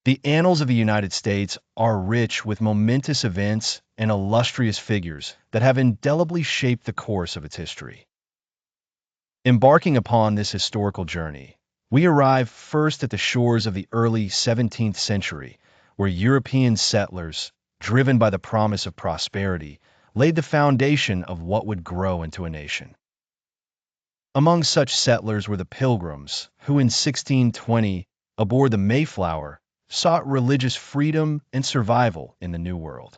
The annals of the United States are rich with momentous events and illustrious figures that have indelibly shaped the course of its history. Embarking upon this historical journey, we arrive first at the shores of the early 17th century, where European settlers, driven by the promise of prosperity, laid the foundation of what would grow into a nation. Among such settlers were the Pilgrims, who in 1620, aboard the Mayflower, sought religious freedom and survival in the New World.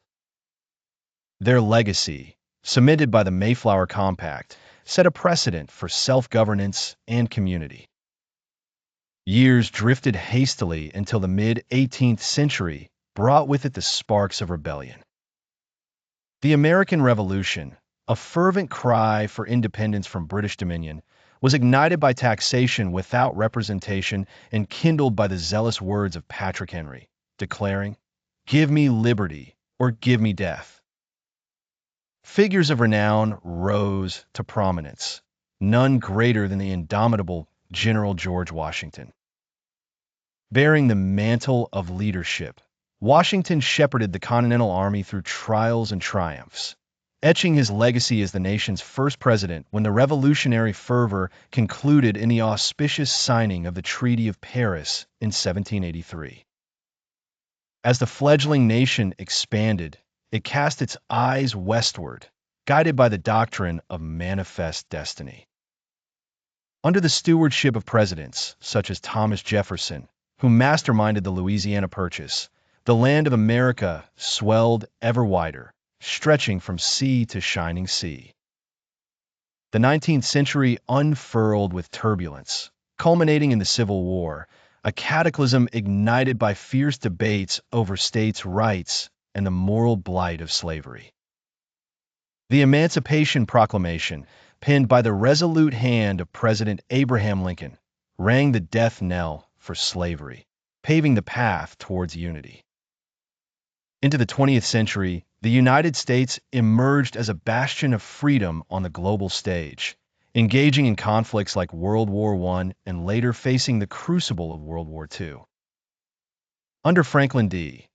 Their legacy, cemented by the Mayflower Compact, set a precedent for self-governance and community. Years drifted hastily until the mid-18th century brought with it the sparks of rebellion. The American Revolution, a fervent cry for independence from British dominion, was ignited by taxation without representation and kindled by the zealous words of Patrick Henry, declaring, "Give me liberty or give me death." Figures of renown rose to prominence, none greater than the indomitable General George Washington. Bearing the mantle of leadership, Washington shepherded the Continental Army through trials and triumphs, etching his legacy as the nation's first president when the revolutionary fervor concluded in the auspicious signing of the Treaty of Paris in 1783. As the fledgling nation expanded, it cast its eyes westward, guided by the doctrine of manifest destiny. Under the stewardship of presidents such as Thomas Jefferson, who masterminded the Louisiana Purchase, the land of America swelled ever wider, stretching from sea to shining sea. The 19th century unfurled with turbulence, culminating in the Civil War, a cataclysm ignited by fierce debates over states' rights and the moral blight of slavery. The Emancipation Proclamation, penned by the resolute hand of President Abraham Lincoln, rang the death knell for slavery, paving the path towards unity. Into the 20th century, the United States emerged as a bastion of freedom on the global stage, engaging in conflicts like World War I and later facing the crucible of World War II. Under Franklin D.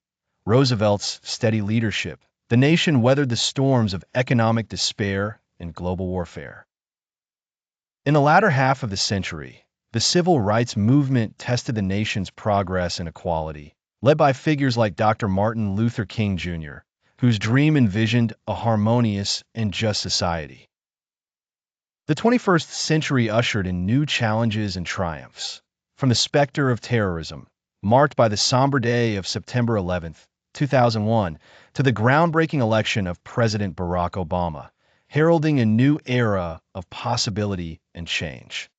Roosevelt's steady leadership, the nation weathered the storms of economic despair and global warfare. In the latter half of the century, the civil rights movement tested the nation's progress and equality, led by figures like Dr. Martin Luther King Jr., whose dream envisioned a harmonious and just society. The 21st century ushered in new challenges and triumphs, from the specter of terrorism, marked by the somber day of September 11, 2001, to the groundbreaking election of President Barack Obama, heralding a new era of possibility and change.